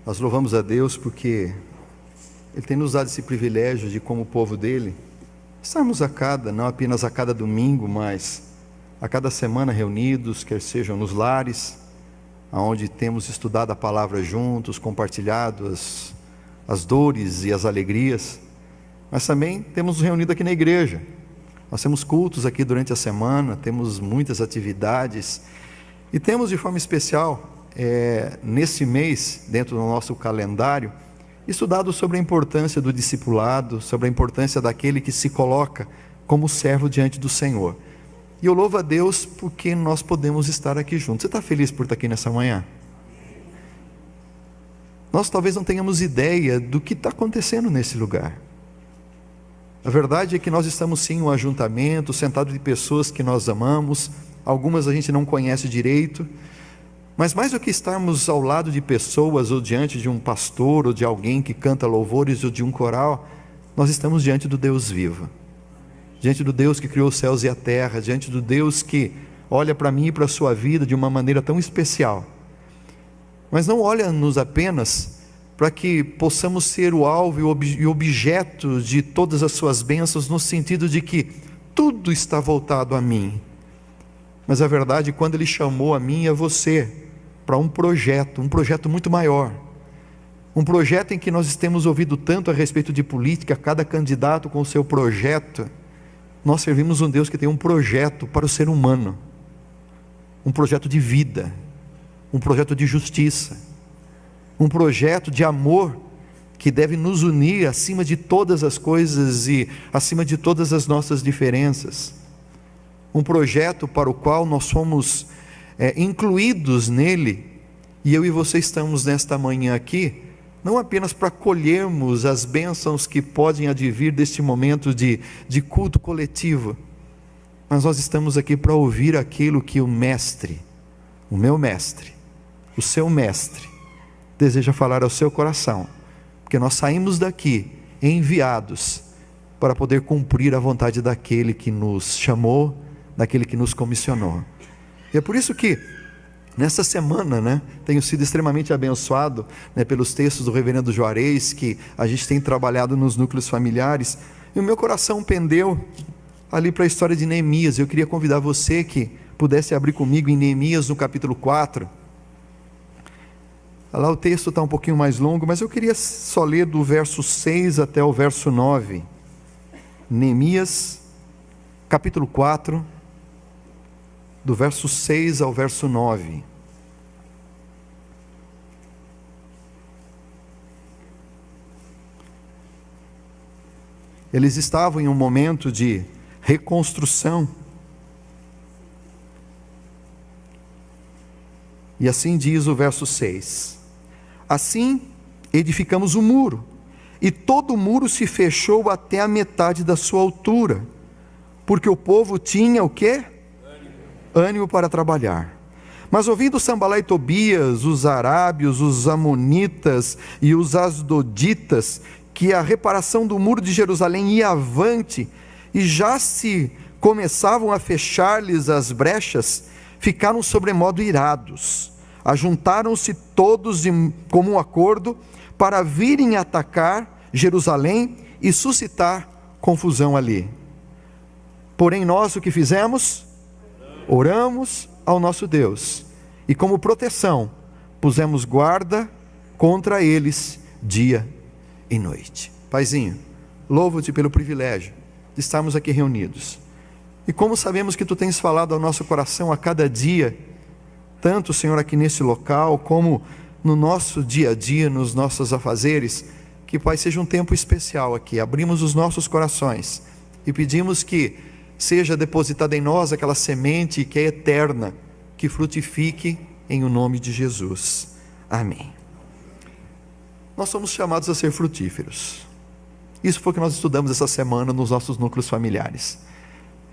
Nós louvamos a Deus porque Ele tem nos dado esse privilégio de, como povo dEle, estarmos não apenas a cada domingo, mas a cada semana reunidos, quer sejam nos lares, onde temos estudado a palavra juntos, compartilhado as dores e as alegrias, mas também temos nos reunido aqui na igreja. Nós temos cultos aqui durante a semana, temos muitas atividades, e temos de forma especial, nesse mês, dentro do nosso calendário, estudado sobre a importância do discipulado, sobre a importância daquele que se coloca como servo diante do Senhor. E eu louvo a Deus porque nós podemos estar aqui juntos. Você está feliz por estar aqui nessa manhã? Nós talvez não tenhamos ideia do que está acontecendo nesse lugar. A verdade é que nós estamos sim em um ajuntamento, sentado de pessoas que nós amamos, algumas a gente não conhece direito, mas mais do que estarmos ao lado de pessoas, ou diante de um pastor, ou de alguém que canta louvores, ou de um coral, nós estamos diante do Deus vivo, diante do Deus que criou os céus e a terra, diante do Deus que olha para mim e para a sua vida de uma maneira tão especial, mas não olha-nos apenas para que possamos ser o alvo e objeto de todas as suas bênçãos, no sentido de que tudo está voltado a mim, mas a verdade, quando Ele chamou a mim e a você para um projeto muito maior, um projeto em que nós temos ouvido tanto a respeito de política, cada candidato com o seu projeto. Nós servimos um Deus que tem um projeto para o ser humano, um projeto de vida, um projeto de justiça, um projeto de amor que deve nos unir acima de todas as coisas e acima de todas as nossas diferenças, um projeto para o qual nós fomos incluídos nele, e eu e você estamos nesta manhã aqui, não apenas para colhermos as bênçãos que podem advir deste momento de culto coletivo, mas nós estamos aqui para ouvir aquilo que o Mestre, o meu Mestre, o seu Mestre, deseja falar ao seu coração, porque nós saímos daqui enviados para poder cumprir a vontade daquele que nos chamou, daquele que nos comissionou. E é por isso que nessa semana, tenho sido extremamente abençoado, pelos textos do reverendo Juarez, que a gente tem trabalhado nos núcleos familiares, e o meu coração pendeu ali para a história de Neemias. Eu queria convidar você que pudesse abrir comigo em Neemias no capítulo 4, lá o texto está um pouquinho mais longo, mas eu queria só ler do verso 6 até o verso 9, Neemias capítulo 4, do verso 6 ao verso 9. Eles estavam em um momento de reconstrução, e assim diz o verso 6: assim edificamos o muro, e todo o muro se fechou até a metade da sua altura, porque o povo tinha o quê? Ânimo para trabalhar. Mas ouvindo Sambalá e Tobias, os arábios, os amonitas e os asdoditas, que a reparação do muro de Jerusalém ia avante, e já se começavam a fechar-lhes as brechas, ficaram sobremodo irados. Ajuntaram-se todos de comum acordo para virem atacar Jerusalém e suscitar confusão ali. Porém nós o que fizemos? Oramos ao nosso Deus, e como proteção pusemos guarda contra eles dia e noite. Paizinho, louvo-te pelo privilégio de estarmos aqui reunidos, e como sabemos que Tu tens falado ao nosso coração a cada dia, tanto, Senhor, aqui nesse local, como no nosso dia a dia, nos nossos afazeres, que, Pai, seja um tempo especial aqui. Abrimos os nossos corações e pedimos que seja depositada em nós aquela semente que é eterna, que frutifique em o nome de Jesus. Amém. Nós somos chamados a ser frutíferos. Isso foi o que nós estudamos essa semana nos nossos núcleos familiares.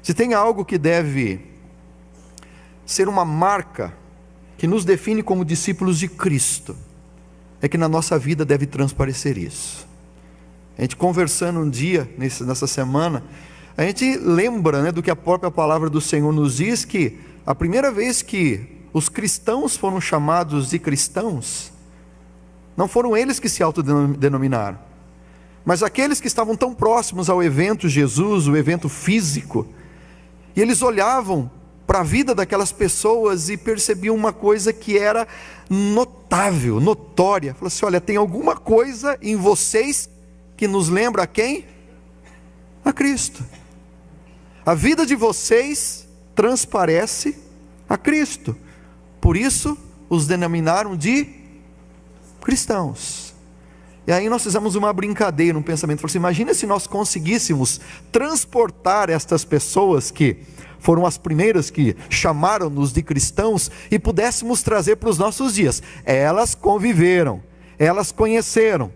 Se tem algo que deve ser uma marca que nos define como discípulos de Cristo, é que na nossa vida deve transparecer isso. A gente conversando um dia, nessa semana, a gente lembra do que a própria palavra do Senhor nos diz, que a primeira vez que os cristãos foram chamados de cristãos, Não foram eles que se autodenominaram, mas aqueles que estavam tão próximos ao evento Jesus, o evento físico, e eles olhavam para a vida daquelas pessoas e percebiam uma coisa que era notável, notória. Falaram assim: olha, tem alguma coisa em vocês que nos lembra a quem? A Cristo. A vida de vocês transparece a Cristo. Por isso os denominaram de cristãos. E aí nós fizemos uma brincadeira, um pensamento. Falei assim: imagina se nós conseguíssemos transportar estas pessoas que foram as primeiras que chamaram-nos de cristãos e pudéssemos trazer para os nossos dias. Elas conviveram, elas conheceram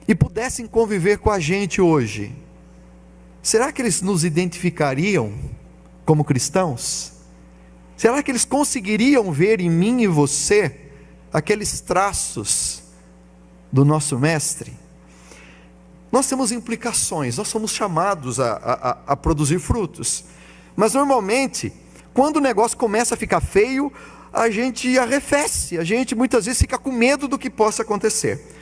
e pudessem conviver com a gente hoje. Será que eles nos identificariam como cristãos? Será que eles conseguiriam ver em mim e você aqueles traços do nosso mestre? Nós temos implicações, nós somos chamados a produzir frutos, mas normalmente, quando o negócio começa a ficar feio, a gente arrefece, a gente muitas vezes fica com medo do que possa acontecer.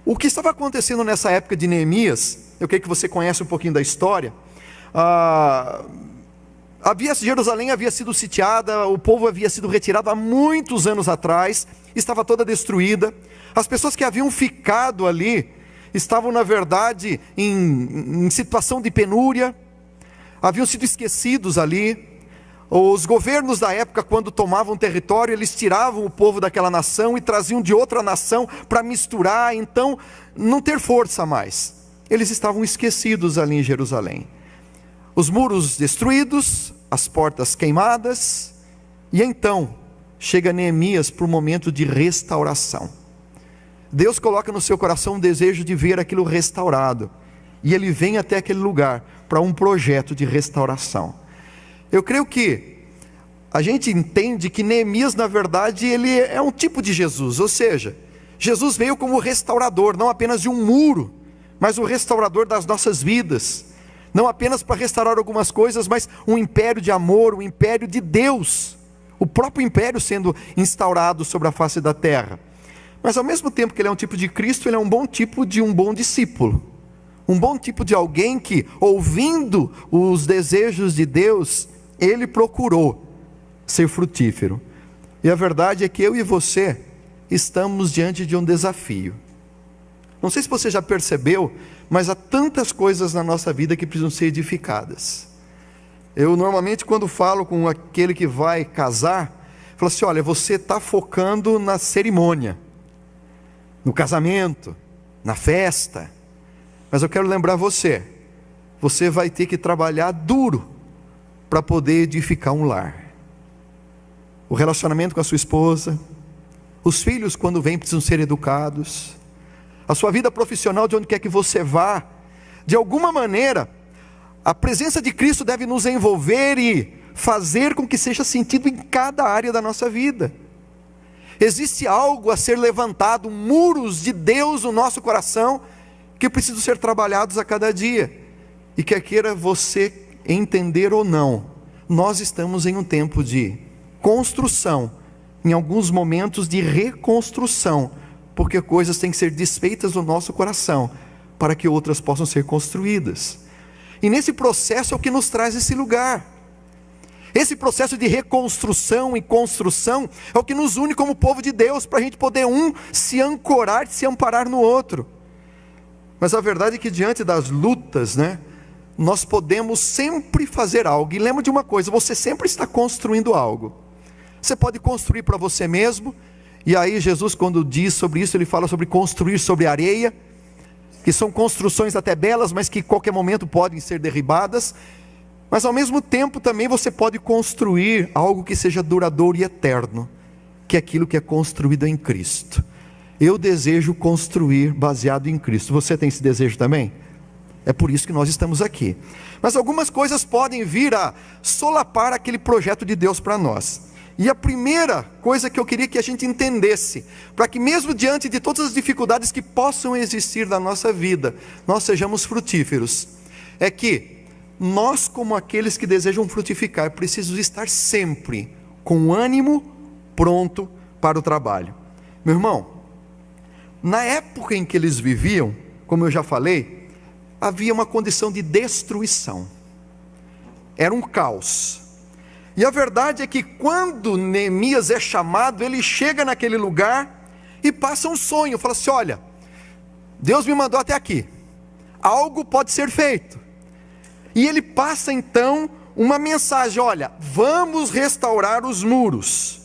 O que estava acontecendo nessa época de Neemias, eu creio que você conhece um pouquinho da história. Jerusalém havia sido sitiada, o povo havia sido retirado há muitos anos atrás, estava toda destruída. As pessoas que haviam ficado ali estavam, na verdade, em situação de penúria, haviam sido esquecidos ali. Os governos da época, quando tomavam território, eles tiravam o povo daquela nação e traziam de outra nação para misturar, então não ter força mais. Eles estavam esquecidos ali em Jerusalém. Os muros destruídos, as portas queimadas, e então chega Neemias para o momento de restauração. Deus coloca no seu coração um desejo de ver aquilo restaurado, e ele vem até aquele lugar para um projeto de restauração. Eu creio que a gente entende que Neemias, na verdade, ele é um tipo de Jesus, ou seja, Jesus veio como restaurador, não apenas de um muro, mas o restaurador das nossas vidas, não apenas para restaurar algumas coisas, mas um império de amor, um império de Deus, o próprio império sendo instaurado sobre a face da terra. Mas ao mesmo tempo que ele é um tipo de Cristo, ele é um bom tipo de um bom discípulo, um bom tipo de alguém que, ouvindo os desejos de Deus, ele procurou ser frutífero. E a verdade é que eu e você estamos diante de um desafio. Não sei se você já percebeu, mas há tantas coisas na nossa vida que precisam ser edificadas. Eu normalmente, quando falo com aquele que vai casar, falo assim: olha, você está focando na cerimônia, no casamento, na festa, mas eu quero lembrar você vai ter que trabalhar duro para poder edificar um lar. O relacionamento com a sua esposa, os filhos quando vêm precisam ser educados, a sua vida profissional, de onde quer que você vá, de alguma maneira, a presença de Cristo deve nos envolver e fazer com que seja sentido em cada área da nossa vida. Existe algo a ser levantado, muros de Deus no nosso coração, que precisam ser trabalhados a cada dia, e quer queira você entender ou não, nós estamos em um tempo de construção, em alguns momentos de reconstrução, porque coisas têm que ser desfeitas no nosso coração, para que outras possam ser construídas. E nesse processo é o que nos traz esse lugar. Esse processo de reconstrução e construção é o que nos une como povo de Deus, para a gente poder se ancorar, se amparar no outro. Mas a verdade é que diante das lutas, nós podemos sempre fazer algo. E lembra de uma coisa: você sempre está construindo algo. Você pode construir para você mesmo, e aí Jesus, quando diz sobre isso, ele fala sobre construir sobre areia, que são construções até belas, mas que em qualquer momento podem ser derribadas. Mas ao mesmo tempo também você pode construir algo que seja duradouro e eterno, que é aquilo que é construído em Cristo. Eu desejo construir baseado em Cristo. Você tem esse desejo também? É por isso que nós estamos aqui. Mas algumas coisas podem vir a solapar aquele projeto de Deus para nós. E a primeira coisa que eu queria que a gente entendesse, para que mesmo diante de todas as dificuldades que possam existir na nossa vida, nós sejamos frutíferos, é que nós, como aqueles que desejam frutificar, precisamos estar sempre com ânimo pronto para o trabalho. Meu irmão, Na época em que eles viviam, como eu já falei, havia uma condição de destruição. Era um caos. E a verdade é que quando Neemias é chamado, ele chega naquele lugar e passa um sonho. Fala assim: olha, Deus me mandou até aqui, algo pode ser feito. E ele passa então uma mensagem: olha, vamos restaurar os muros.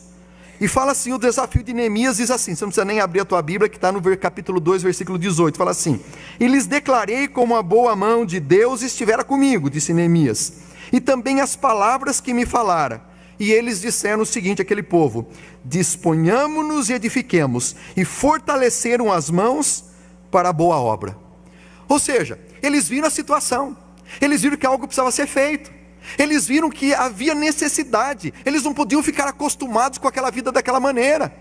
E fala assim, o desafio de Neemias diz assim, você não precisa nem abrir a tua Bíblia, que está no capítulo 2, versículo 18, fala assim: e lhes declarei como a boa mão de Deus estivera comigo, disse Neemias, e também as palavras que me falara. E eles disseram o seguinte àquele povo: disponhamo-nos e edifiquemos, e fortaleceram as mãos para a boa obra. Ou seja, eles viram a situação, eles viram que algo precisava ser feito, eles viram que havia necessidade, eles não podiam ficar acostumados com aquela vida daquela maneira.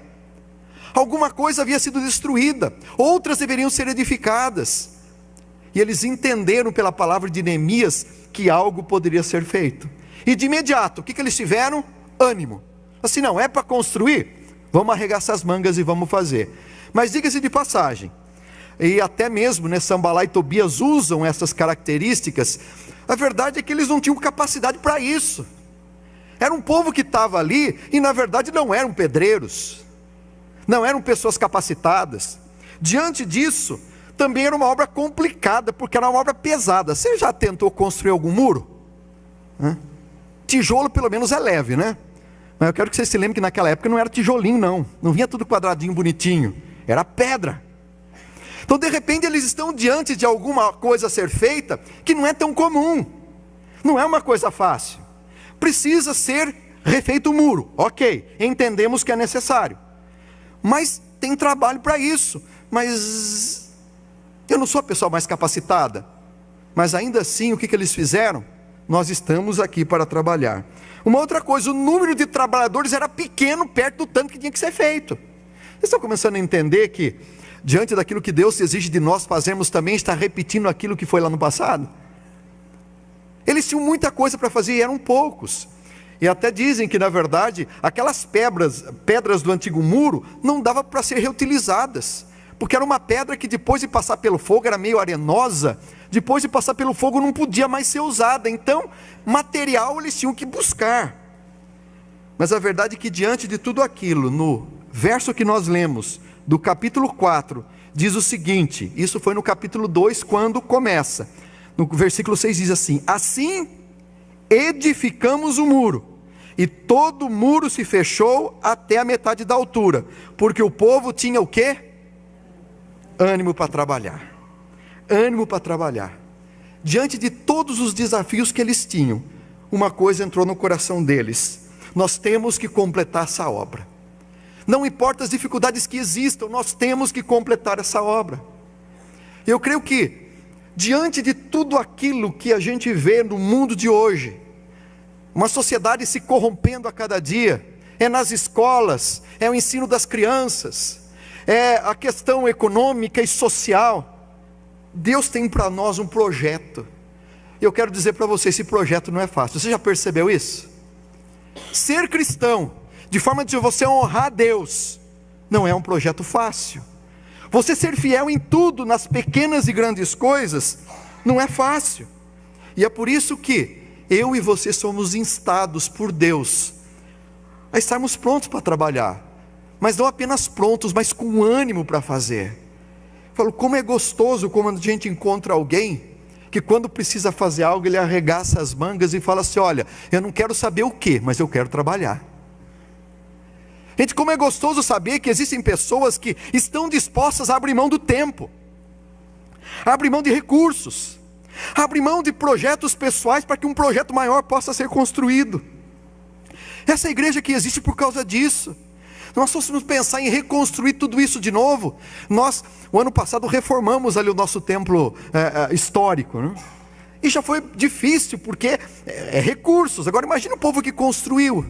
Alguma coisa havia sido destruída, outras deveriam ser edificadas. E eles entenderam pela palavra de Neemias que algo poderia ser feito. E de imediato, o que eles tiveram? Ânimo. Assim, não é para construir? Vamos arregaçar as mangas e vamos fazer. Mas diga-se de passagem, e até mesmo Sanbalá e Tobias usam essas características, a verdade é que eles não tinham capacidade para isso. Era um povo que estava ali e na verdade não eram pedreiros, não eram pessoas capacitadas. Diante disso, também era uma obra complicada, porque era uma obra pesada. Você já tentou construir algum muro? Tijolo pelo menos é leve, né? Mas eu quero que vocês se lembrem que naquela época não era tijolinho não vinha tudo quadradinho, bonitinho, era pedra. Então de repente eles estão diante de alguma coisa a ser feita, que não é tão comum, não é uma coisa fácil. Precisa ser refeito o muro, ok, entendemos que é necessário, mas tem trabalho para isso. Mas eu não sou a pessoa mais capacitada, mas ainda assim o que eles fizeram? Nós estamos aqui para trabalhar. Uma outra coisa, o número de trabalhadores era pequeno perto do tanto que tinha que ser feito. Vocês estão começando a entender que diante daquilo que Deus exige de nós fazermos, também está repetindo aquilo que foi lá no passado? Eles tinham muita coisa para fazer e eram poucos. E até dizem que na verdade aquelas pedras do antigo muro não dava para ser reutilizadas, porque era uma pedra que depois de passar pelo fogo era meio arenosa, depois de passar pelo fogo não podia mais ser usada. Então material eles tinham que buscar. Mas a verdade é que diante de tudo aquilo, no verso que nós lemos do capítulo 4, diz o seguinte, isso foi no capítulo 2 quando começa, no versículo 6 diz assim: assim edificamos o muro, e todo o muro se fechou até a metade da altura, porque o povo tinha o quê? Ânimo para trabalhar. Ânimo para trabalhar. Diante de todos os desafios que eles tinham, uma coisa entrou no coração deles: nós temos que completar essa obra. Não importa as dificuldades que existam, nós temos que completar essa obra. Eu creio que, diante de tudo aquilo que a gente vê no mundo de hoje, uma sociedade se corrompendo a cada dia, é nas escolas, é o ensino das crianças, é a questão econômica e social, Deus tem para nós um projeto. Eu quero dizer para você, esse projeto não é fácil. Você já percebeu isso? Ser cristão, de forma de você honrar a Deus, não é um projeto fácil. Você ser fiel em tudo, nas pequenas e grandes coisas, não é fácil. E é por isso que eu e você somos instados por Deus a estarmos prontos para trabalhar, mas não apenas prontos, mas com ânimo para fazer. Eu falo, como é gostoso quando a gente encontra alguém que quando precisa fazer algo, ele arregaça as mangas e fala assim: olha, eu não quero saber o que, mas eu quero trabalhar. Gente, como é gostoso saber que existem pessoas que estão dispostas a abrir mão do tempo, a abrir mão de recursos, a abrir mão de projetos pessoais para que um projeto maior possa ser construído. Essa igreja que existe por causa disso. Nós fôssemos pensar em reconstruir tudo isso de novo. Nós, o ano passado, reformamos ali o nosso templo histórico, né? E já foi difícil, porque é recursos. Agora imagina o povo que construiu.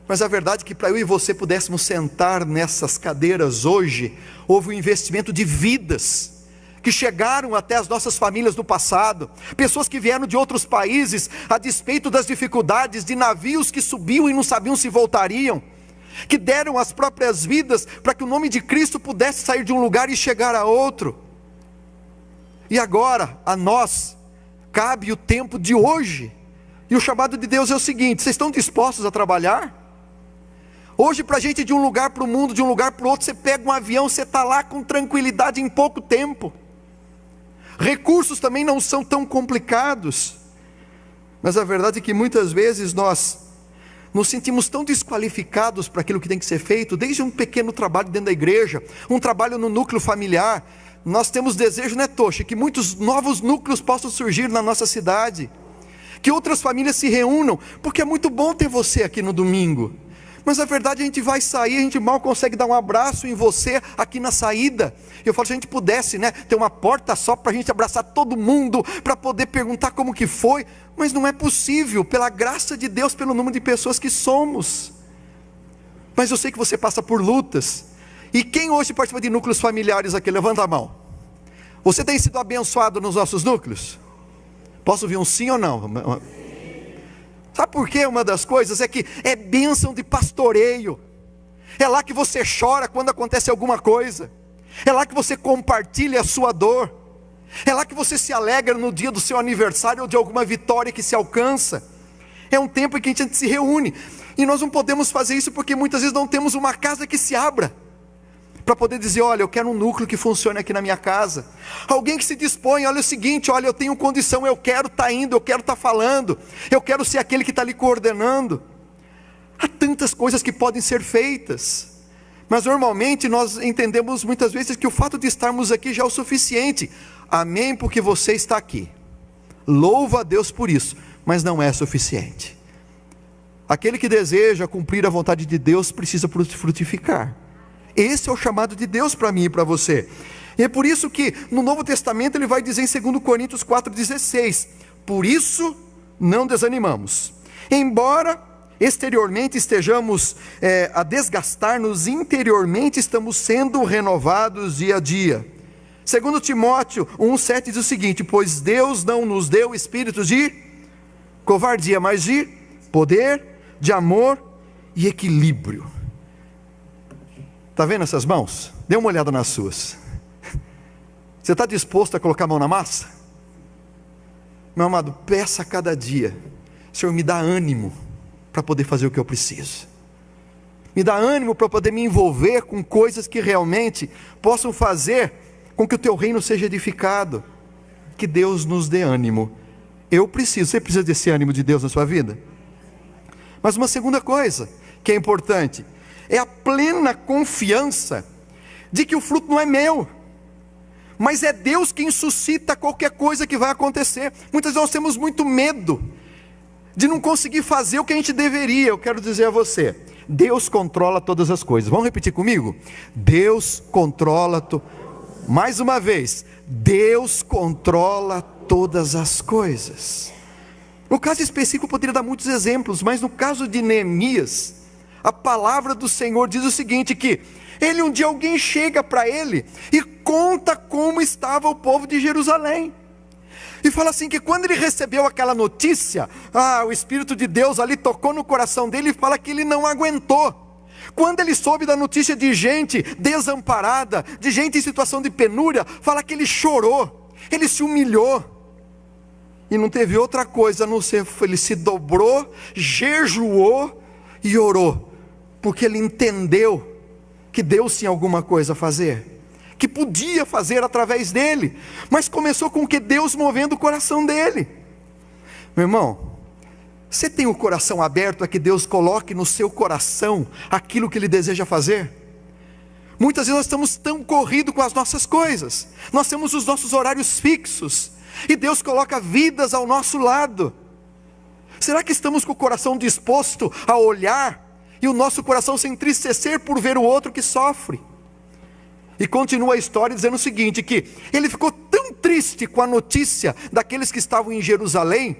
Mas a verdade é que para eu e você pudéssemos sentar nessas cadeiras hoje, houve um investimento de vidas que chegaram até as nossas famílias no passado, pessoas que vieram de outros países, a despeito das dificuldades, de navios que subiam e não sabiam se voltariam, que deram as próprias vidas para que o nome de Cristo pudesse sair de um lugar e chegar a outro. E agora, a nós, cabe o tempo de hoje. E o chamado de Deus é o seguinte: vocês estão dispostos a trabalhar? Hoje, para a gente ir de um lugar para o mundo, de um lugar para o outro, você pega um avião, você está lá com tranquilidade em pouco tempo. Recursos também não são tão complicados. Mas a verdade é que muitas vezes nós nos sentimos tão desqualificados para aquilo que tem que ser feito, desde um pequeno trabalho dentro da igreja, um trabalho no núcleo familiar. Nós temos desejo, né, Tocha, que muitos novos núcleos possam surgir na nossa cidade, que outras famílias se reúnam, porque é muito bom ter você aqui no domingo. Mas a verdade, a gente vai sair, a gente mal consegue dar um abraço em você aqui na saída. Eu falo, se a gente pudesse, né, ter uma porta só para a gente abraçar todo mundo, para poder perguntar como que foi, mas não é possível, pela graça de Deus, pelo número de pessoas que somos. Mas eu sei que você passa por lutas. E quem hoje participa de núcleos familiares aqui? Levanta a mão. Você tem sido abençoado nos nossos núcleos? Posso ouvir um sim ou não? Sabe por quê? Uma das coisas é que é bênção de pastoreio. É lá que você chora quando acontece alguma coisa. É lá que você compartilha a sua dor. É lá que você se alegra no dia do seu aniversário ou de alguma vitória que se alcança. É um tempo em que a gente se reúne. E nós não podemos fazer isso porque muitas vezes não temos uma casa que se abra para poder dizer, olha, eu quero um núcleo que funcione aqui na minha casa. Alguém que se dispõe, olha o seguinte, olha, eu tenho condição, eu quero estar indo, eu quero estar falando, eu quero ser aquele que está ali coordenando. Há tantas coisas que podem ser feitas, mas normalmente nós entendemos muitas vezes que o fato de estarmos aqui já é o suficiente. Amém, porque você está aqui. Louva a Deus por isso, mas não é suficiente. Aquele que deseja cumprir a vontade de Deus precisa frutificar. Esse é o chamado de Deus para mim e para você. E é por isso que no Novo Testamento ele vai dizer em 2 Coríntios 4,16: por isso não desanimamos, embora exteriormente estejamos a desgastar-nos, interiormente estamos sendo renovados dia a dia. 2 Timóteo 1,7 diz o seguinte: pois Deus não nos deu espíritos de covardia, mas de poder, de amor e equilíbrio. Está vendo essas mãos? Dê uma olhada nas suas. Você está disposto a colocar a mão na massa? Meu amado, peça a cada dia: Senhor, me dá ânimo para poder fazer o que eu preciso. Me dá ânimo para poder me envolver com coisas que realmente possam fazer com que o teu reino seja edificado. Que Deus nos dê ânimo. Eu preciso. Você precisa desse ânimo de Deus na sua vida? Mas uma segunda coisa que é importante é a plena confiança de que o fruto não é meu, mas é Deus quem suscita qualquer coisa que vai acontecer. Muitas vezes nós temos muito medo de não conseguir fazer o que a gente deveria. Eu quero dizer a você, Deus controla todas as coisas. Vamos repetir comigo? Deus controla mais uma vez, Deus controla todas as coisas. No caso específico eu poderia dar muitos exemplos, mas no caso de Neemias, a palavra do Senhor diz o seguinte, que ele um dia alguém chega para ele e conta como estava o povo de Jerusalém. E fala assim, que quando ele recebeu aquela notícia, o Espírito de Deus ali tocou no coração dele e fala que ele não aguentou. Quando ele soube da notícia de gente desamparada, de gente em situação de penúria, fala que ele chorou, ele se humilhou. E não teve outra coisa a não ser, ele se dobrou, jejuou e orou. Porque ele entendeu que Deus tinha alguma coisa a fazer, que podia fazer através dele, mas começou com que Deus movendo o coração dele. Meu irmão, você tem o coração aberto a que Deus coloque no seu coração aquilo que Ele deseja fazer? Muitas vezes nós estamos tão corridos com as nossas coisas, nós temos os nossos horários fixos, e Deus coloca vidas ao nosso lado. Será que estamos com o coração disposto a olhar e o nosso coração se entristecer por ver o outro que sofre? E continua a história dizendo o seguinte, que ele ficou tão triste com a notícia daqueles que estavam em Jerusalém,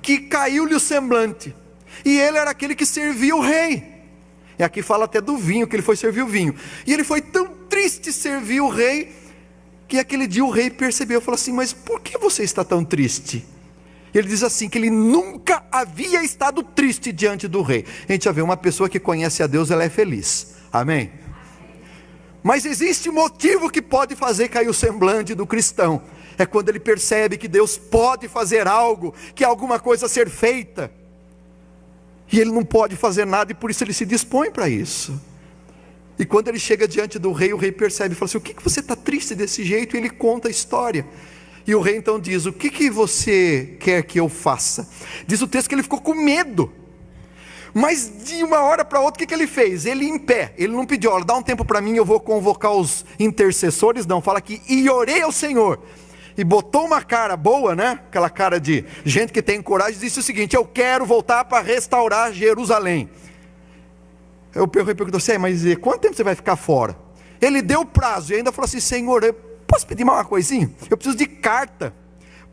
que caiu-lhe o semblante, e ele era aquele que servia o rei. E aqui fala até do vinho, que ele foi servir o vinho, e ele foi tão triste servir o rei, que aquele dia o rei percebeu, falou assim, mas por que você está tão triste? Ele diz assim, que ele nunca havia estado triste diante do rei. A gente já vê, uma pessoa que conhece a Deus, ela é feliz, amém? Mas existe motivo que pode fazer cair o semblante do cristão, é quando ele percebe que Deus pode fazer algo, que há alguma coisa a ser feita, e ele não pode fazer nada, e por isso ele se dispõe para isso. E quando ele chega diante do rei, o rei percebe e fala assim, o que você está triste desse jeito? E ele conta a história. E o rei então diz, o que você quer que eu faça? Diz o texto que ele ficou com medo. Mas de uma hora para outra, o que ele fez? Ele em pé, ele não pediu, olha, dá um tempo para mim, eu vou convocar os intercessores. Não, fala aqui, e orei ao Senhor. E botou uma cara boa, né? Aquela cara de gente que tem coragem, disse o seguinte, eu quero voltar para restaurar Jerusalém. O rei perguntou assim, mas quanto tempo você vai ficar fora? Ele deu prazo e ainda falou assim, Senhor, eu posso pedir mais uma coisinha? Eu preciso de carta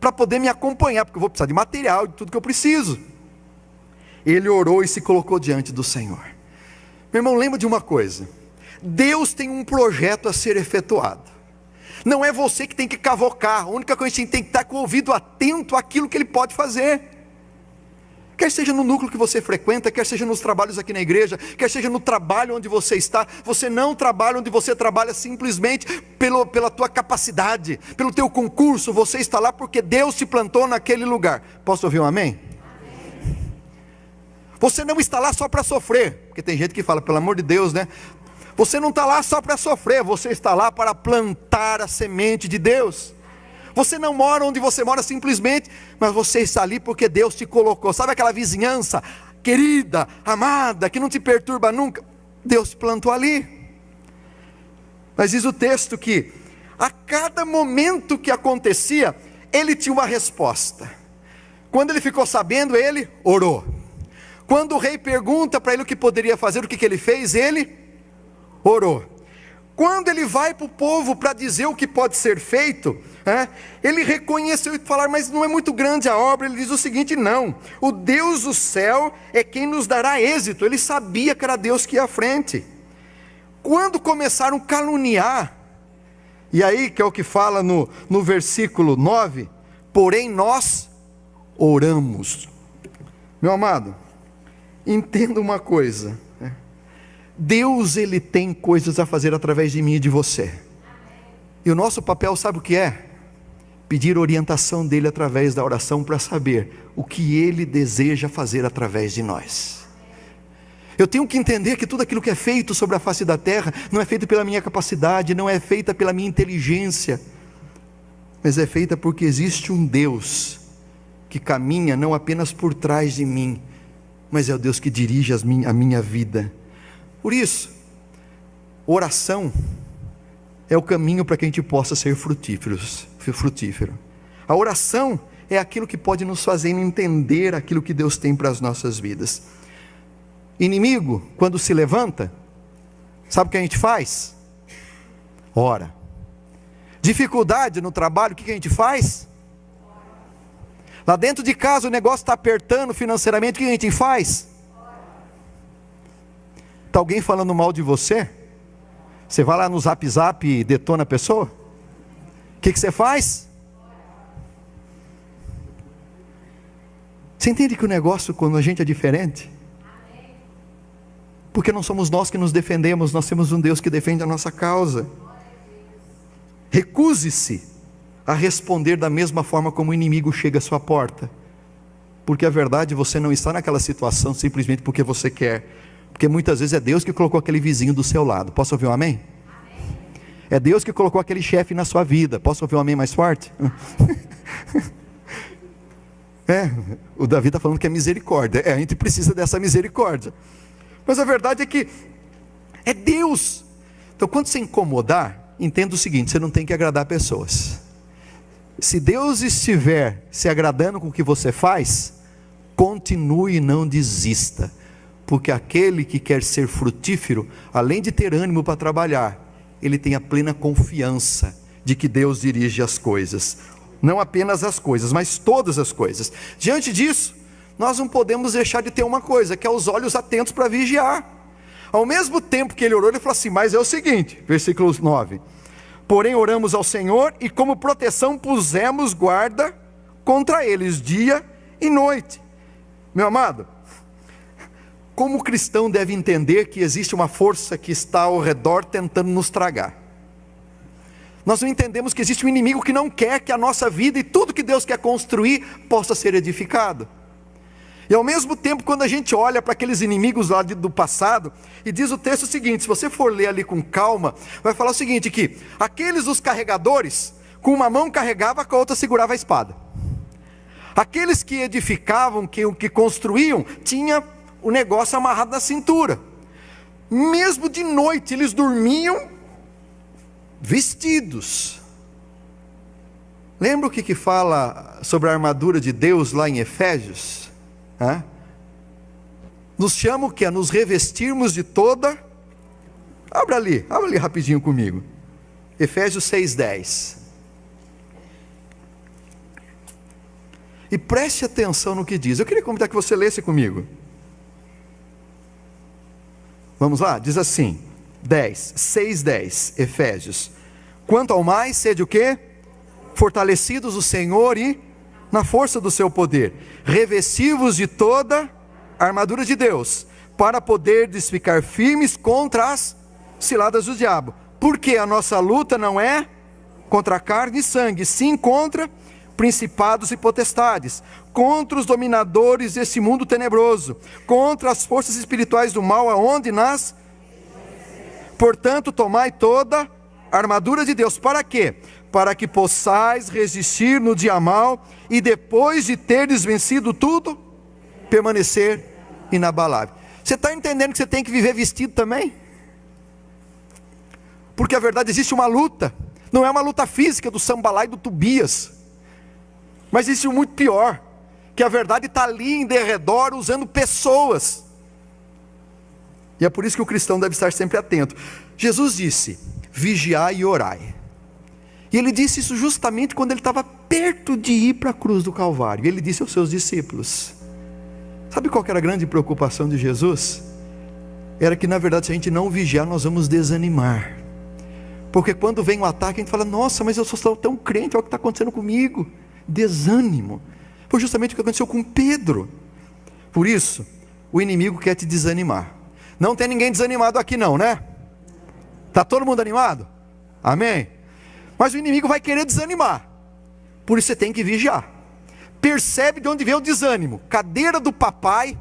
para poder me acompanhar, porque eu vou precisar de material, de tudo que eu preciso. Ele orou e se colocou diante do Senhor. Meu irmão, lembra de uma coisa, Deus tem um projeto a ser efetuado. Não é você que tem que cavocar, a única coisa que tem que estar com o ouvido atento àquilo que Ele pode fazer. Quer seja no núcleo que você frequenta, quer seja nos trabalhos aqui na igreja, quer seja no trabalho onde você está. Você não trabalha onde você trabalha simplesmente pela tua capacidade, pelo teu concurso. Você está lá porque Deus te plantou naquele lugar. Posso ouvir um amém? Amém. Você não está lá só para sofrer, porque tem gente que fala, pelo amor de Deus, né? Você não está lá só para sofrer, você está lá para plantar a semente de Deus. Você não mora onde você mora simplesmente, mas você está ali porque Deus te colocou. Sabe aquela vizinhança querida, amada, que não te perturba nunca? Deus te plantou ali. Mas diz o texto que a cada momento que acontecia, ele tinha uma resposta. Quando ele ficou sabendo, ele orou. Quando o rei pergunta para ele o que poderia fazer, o que ele fez, ele orou. Quando ele vai para o povo para dizer o que pode ser feito, ele reconheceu e falar, mas não é muito grande a obra. Ele diz o seguinte, não, o Deus do céu é quem nos dará êxito. Ele sabia que era Deus que ia à frente. Quando começaram a caluniar, e aí que é o que fala no versículo 9, porém nós oramos. Meu amado, entenda uma coisa, Deus, Ele tem coisas a fazer através de mim e de você. E o nosso papel, sabe o que é? Pedir orientação dEle através da oração para saber o que Ele deseja fazer através de nós. Eu tenho que entender que tudo aquilo que é feito sobre a face da terra não é feito pela minha capacidade, não é feita pela minha inteligência, mas é feita porque existe um Deus que caminha não apenas por trás de mim, mas é o Deus que dirige a minha vida. Por isso, oração é o caminho para que a gente possa ser frutífero. A oração é aquilo que pode nos fazer entender aquilo que Deus tem para as nossas vidas. Inimigo, quando se levanta, sabe o que a gente faz? Ora. Dificuldade no trabalho, o que a gente faz? Lá dentro de casa o negócio está apertando financeiramente, o que a gente faz? Está alguém falando mal de você? Você vai lá no Zap e detona a pessoa? O que você faz? Você entende que o negócio, quando a gente é diferente? Porque não somos nós que nos defendemos, nós temos um Deus que defende a nossa causa. Recuse-se a responder da mesma forma como o inimigo chega à sua porta. Porque a verdade, você não está naquela situação simplesmente porque você quer. Porque muitas vezes é Deus que colocou aquele vizinho do seu lado. Posso ouvir um amém? Amém. É Deus que colocou aquele chefe na sua vida. Posso ouvir um amém mais forte? O Davi está falando que é misericórdia. A gente precisa dessa misericórdia. Mas a verdade é que é Deus. Então quando você incomodar, entenda o seguinte, você não tem que agradar pessoas. Se Deus estiver se agradando com o que você faz, continue e não desista. Porque aquele que quer ser frutífero, além de ter ânimo para trabalhar, ele tem a plena confiança de que Deus dirige as coisas. Não apenas as coisas, mas todas as coisas. Diante disso, nós não podemos deixar de ter uma coisa, que é os olhos atentos para vigiar. Ao mesmo tempo que ele orou, ele falou assim, mas é o seguinte, versículo 9. Porém oramos ao Senhor e como proteção pusemos guarda contra eles dia e noite. Meu amado, como o cristão deve entender que existe uma força que está ao redor tentando nos tragar? Nós não entendemos que existe um inimigo que não quer que a nossa vida e tudo que Deus quer construir possa ser edificado. E ao mesmo tempo, quando a gente olha para aqueles inimigos lá do passado, e diz o texto o seguinte, se você for ler ali com calma, vai falar o seguinte, que aqueles os carregadores, com uma mão carregava, com a outra segurava a espada. Aqueles que edificavam, que construíam, tinha o negócio amarrado na cintura. Mesmo de noite, eles dormiam vestidos. Lembra o que fala sobre a armadura de Deus lá em Efésios? Nos chama o que? A nos revestirmos de toda... Abra ali rapidinho comigo. Efésios 6:10. E preste atenção no que diz. Eu queria convidar que você lesse comigo. Vamos lá? Diz assim, 6:10, Efésios. Quanto ao mais, sede o quê? Fortalecidos o Senhor e na força do seu poder, revestivos de toda a armadura de Deus, para poderdes ficar firmes contra as ciladas do diabo. Porque a nossa luta não é contra carne e sangue, sim contra principados e potestades, contra os dominadores desse mundo tenebroso, contra as forças espirituais do mal, aonde nas... Portanto, tomai toda a armadura de Deus. Para quê? Para que possais resistir no dia mal, e depois de teres vencido tudo, permanecer inabalável. Você está entendendo que você tem que viver vestido também? Porque a verdade, existe uma luta, não é uma luta física do Sambalá e do Tobias, mas existe um muito pior, que a verdade está ali em derredor, usando pessoas. E é por isso que o cristão deve estar sempre atento. Jesus disse, vigiai e orai. E ele disse isso justamente quando ele estava perto de ir para a cruz do Calvário. E ele disse aos seus discípulos. Sabe qual que era a grande preocupação de Jesus? Era que na verdade, se a gente não vigiar, nós vamos desanimar. Porque quando vem o ataque, a gente fala, nossa, mas eu sou tão crente, olha o que está acontecendo comigo. Desânimo. Foi justamente o que aconteceu com Pedro. Por isso, o inimigo quer te desanimar. Não tem ninguém desanimado aqui não, né? Está todo mundo animado? Amém? Mas o inimigo vai querer desanimar. Por isso você tem que vigiar. Percebe de onde vem o desânimo. Cadeira do papai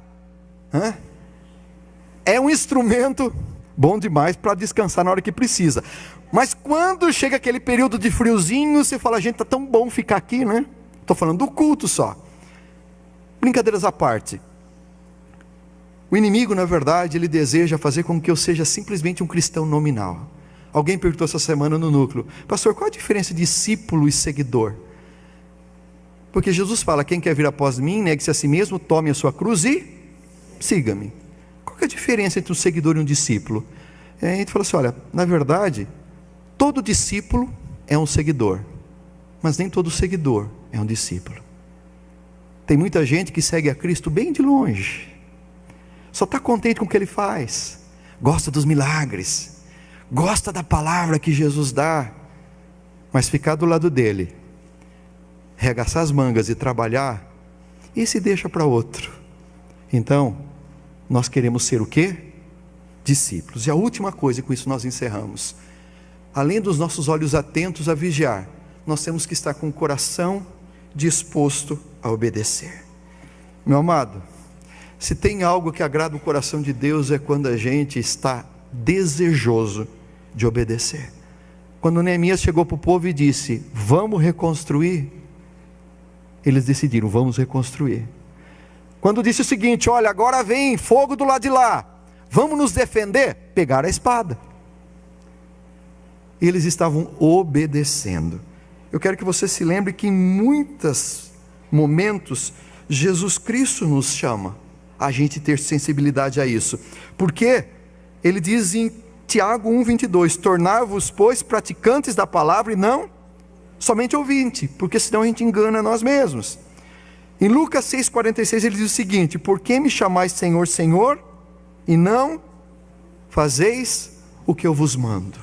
é um instrumento bom demais para descansar na hora que precisa. Mas quando chega aquele período de friozinho, você fala, gente, está tão bom ficar aqui, né? Estou falando do culto só. Brincadeiras à parte. O inimigo, na verdade, ele deseja fazer com que eu seja simplesmente um cristão nominal. Alguém perguntou essa semana no núcleo, pastor, qual a diferença de discípulo e seguidor? Porque Jesus fala, quem quer vir após mim, negue-se a si mesmo, tome a sua cruz e siga-me. Qual que é a diferença entre um seguidor e um discípulo? A gente fala assim, olha, na verdade, todo discípulo é um seguidor, mas nem todo seguidor é um discípulo. Tem muita gente que segue a Cristo bem de longe, só está contente com o que ele faz, gosta dos milagres, gosta da palavra que Jesus dá, mas ficar do lado dele, regaçar as mangas e trabalhar, esse deixa para outro. Então, nós queremos ser o quê? Discípulos. E a última coisa, e com isso nós encerramos, além dos nossos olhos atentos a vigiar, nós temos que estar com o coração disposto a obedecer. Meu amado, se tem algo que agrada o coração de Deus, é quando a gente está desejoso de obedecer. Quando Neemias chegou para o povo e disse, vamos reconstruir, eles decidiram, vamos reconstruir. Quando disse o seguinte, olha, agora vem fogo do lado de lá, vamos nos defender, pegaram a espada. Eles estavam obedecendo. Eu quero que você se lembre que em muitos momentos, Jesus Cristo nos chama a gente ter sensibilidade a isso. Porque ele diz em Tiago 1:22, tornar-vos, pois, praticantes da palavra e não somente ouvinte, porque senão a gente engana nós mesmos. Em Lucas 6,46 ele diz o seguinte, por que me chamais Senhor, Senhor, e não fazeis o que eu vos mando?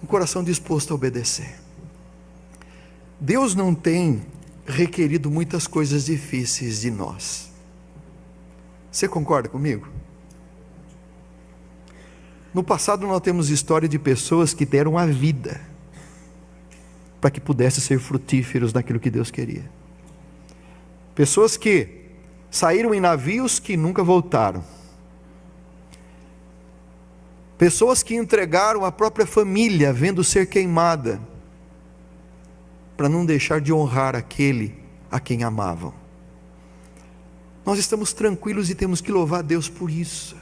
Um coração disposto a obedecer. Deus não tem requerido muitas coisas difíceis de nós. Você concorda comigo? No passado nós temos história de pessoas que deram a vida para que pudessem ser frutíferos naquilo que Deus queria. Pessoas que saíram em navios que nunca voltaram. Pessoas que entregaram a própria família vendo ser queimada, para não deixar de honrar aquele a quem amavam. Nós estamos tranquilos e temos que louvar a Deus por isso.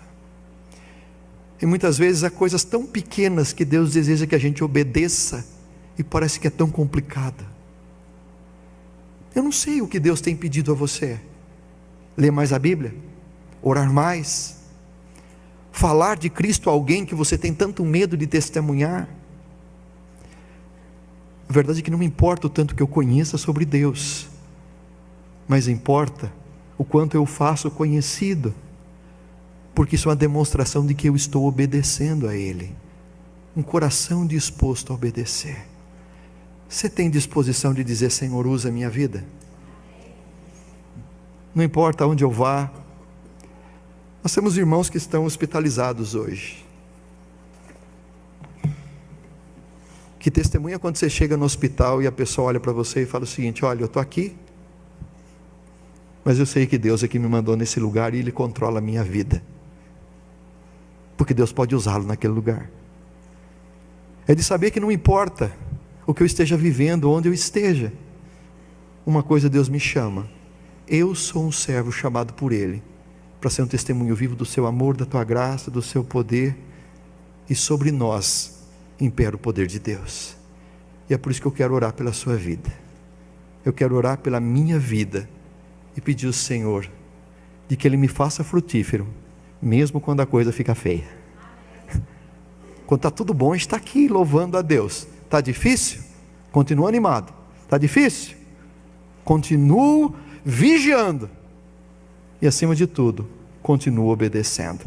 E muitas vezes há coisas tão pequenas que Deus deseja que a gente obedeça, e parece que é tão complicada. Eu não sei o que Deus tem pedido a você. Ler mais a Bíblia? Orar mais? Falar de Cristo a alguém que você tem tanto medo de testemunhar? A verdade é que não me importa o tanto que eu conheça sobre Deus, mas importa o quanto eu faço conhecido, porque isso é uma demonstração de que eu estou obedecendo a Ele. Um coração disposto a obedecer. Você tem disposição de dizer: Senhor, usa a minha vida? Não importa onde eu vá. Nós temos irmãos que estão hospitalizados hoje, que testemunha quando você chega no hospital e a pessoa olha para você e fala o seguinte: olha, eu estou aqui, mas eu sei que Deus é que me mandou nesse lugar e Ele controla a minha vida, porque Deus pode usá-lo naquele lugar. É de saber que não importa o que eu esteja vivendo, onde eu esteja, uma coisa Deus me chama: eu sou um servo chamado por Ele, para ser um testemunho vivo do seu amor, da tua graça, do seu poder, e sobre nós impera o poder de Deus. E é por isso que eu quero orar pela sua vida. Eu quero orar pela minha vida e pedir ao Senhor de que Ele me faça frutífero, mesmo quando a coisa fica feia. Quando está tudo bom, a gente está aqui louvando a Deus. Está difícil? Continua animado. Está difícil? Continuo vigiando. E acima de tudo, continuo obedecendo.